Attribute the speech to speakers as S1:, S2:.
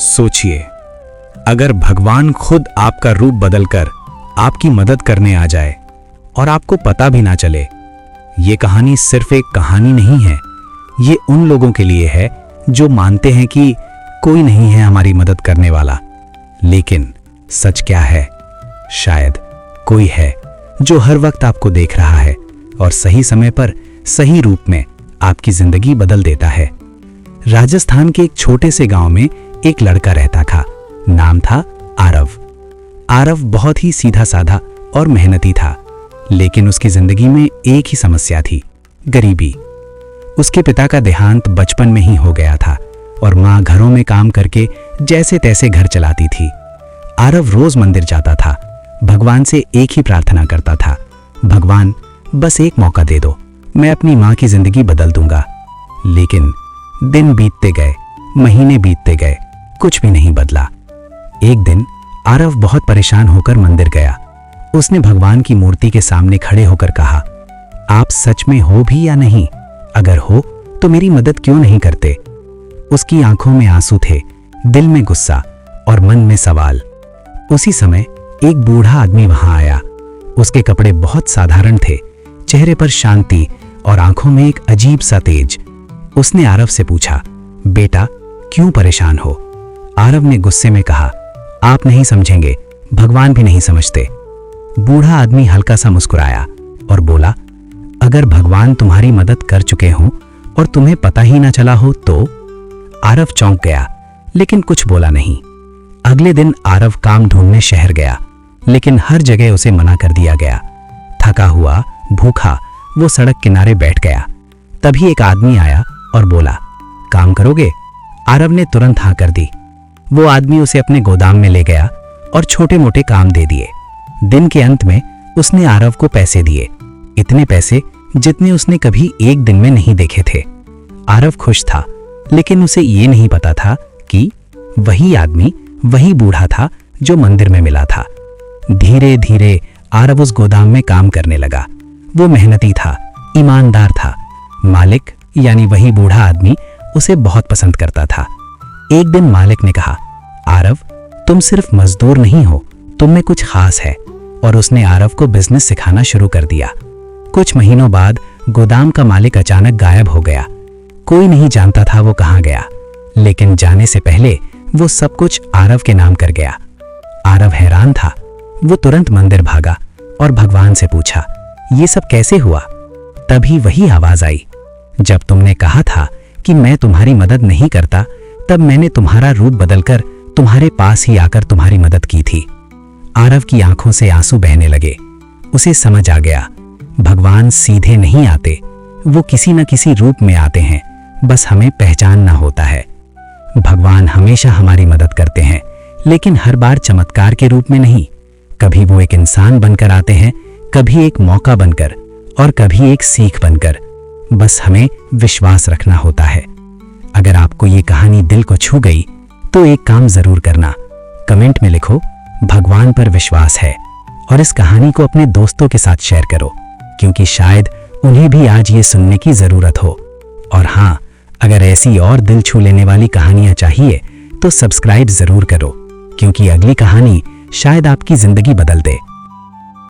S1: सोचिए, अगर भगवान खुद आपका रूप बदलकर आपकी मदद करने आ जाए और आपको पता भी ना चले। ये कहानी सिर्फ एक कहानी नहीं है, ये उन लोगों के लिए है जो मानते हैं कि कोई नहीं है हमारी मदद करने वाला। लेकिन सच क्या है? शायद कोई है जो हर वक्त आपको देख रहा है और सही समय पर सही रूप में आपकी जिंदगी बदल देता है। राजस्थान के एक छोटे से गांव में एक लड़का रहता था। नाम था आरव। आरव बहुत ही सीधा साधा और मेहनती था, लेकिन उसकी जिंदगी में एक ही समस्या थी, गरीबी। उसके पिता का देहांत बचपन में ही हो गया था और माँ घरों में काम करके जैसे तैसे घर चलाती थी। आरव रोज मंदिर जाता था, भगवान से एक ही प्रार्थना करता था, भगवान बस एक मौका दे दो, मैं अपनी माँ की जिंदगी बदल दूंगा। लेकिन दिन बीतते गए, महीने बीतते गए, कुछ भी नहीं बदला। एक दिन आरव बहुत परेशान होकर मंदिर गया। उसने भगवान की मूर्ति के सामने खड़े होकर कहा, आप सच में हो भी या नहीं? अगर हो तो मेरी मदद क्यों नहीं करते? उसकी आंखों में आंसू थे, दिल में गुस्सा और मन में सवाल। उसी समय एक बूढ़ा आदमी वहां आया। उसके कपड़े बहुत साधारण थे, चेहरे पर शांति और आंखों में एक अजीब सा तेज। उसने आरव से पूछा, बेटा क्यों परेशान हो? आरव ने गुस्से में कहा, आप नहीं समझेंगे, भगवान भी नहीं समझते। बूढ़ा आदमी हल्का सा मुस्कुराया और बोला, अगर भगवान तुम्हारी मदद कर चुके हों और तुम्हें पता ही ना चला हो तो? आरव चौंक गया, लेकिन कुछ बोला नहीं। अगले दिन आरव काम ढूंढने शहर गया, लेकिन हर जगह उसे मना कर दिया गया। थका हुआ, भूखा वो सड़क किनारे बैठ गया। तभी एक आदमी आया और बोला, काम करोगे? आरव ने तुरंत हाँ कर दी। वो आदमी उसे अपने गोदाम में ले गया और छोटे मोटे काम दे दिए। दिन के अंत में उसने आरव को पैसे दिए, इतने पैसे जितने उसने कभी एक दिन में नहीं देखे थे। आरव खुश था, लेकिन उसे ये नहीं पता था कि वही आदमी वही बूढ़ा था जो मंदिर में मिला था। धीरे धीरे आरव उस गोदाम में काम करने लगा। वो मेहनती था, ईमानदार था। मालिक यानी वही बूढ़ा आदमी उसे बहुत पसंद करता था। एक दिन मालिक ने कहा, आरव तुम सिर्फ मजदूर नहीं हो, तुम में कुछ खास है। और उसने आरव को बिजनेस सिखाना शुरू कर दिया। कुछ महीनों बाद गोदाम का मालिक अचानक गायब हो गया। कोई नहीं जानता था वो कहाँ गया, लेकिन जाने से पहले वो सब कुछ आरव के नाम कर गया। आरव हैरान था। वो तुरंत मंदिर भागा और भगवान से पूछा, ये सब कैसे हुआ? तभी वही आवाज आई, जब तुमने कहा था कि मैं तुम्हारी मदद नहीं करता, तब मैंने तुम्हारा रूप बदलकर तुम्हारे पास ही आकर तुम्हारी मदद की थी। आरव की आंखों से आंसू बहने लगे। उसे समझ आ गया, भगवान सीधे नहीं आते, वो किसी न किसी रूप में आते हैं, बस हमें पहचानना होता है। भगवान हमेशा हमारी मदद करते हैं, लेकिन हर बार चमत्कार के रूप में नहीं। कभी वो एक इंसान बनकर आते हैं, कभी एक मौका बनकर और कभी एक सीख बनकर। बस हमें विश्वास रखना होता है। अगर आपको ये कहानी दिल को छू गई तो एक काम जरूर करना, कमेंट में लिखो भगवान पर विश्वास है और इस कहानी को अपने दोस्तों के साथ शेयर करो, क्योंकि शायद उन्हें भी आज ये सुनने की जरूरत हो। और हाँ, अगर ऐसी और दिल छू लेने वाली कहानियां चाहिए तो सब्सक्राइब जरूर करो, क्योंकि अगली कहानी शायद आपकी जिंदगी बदल दे।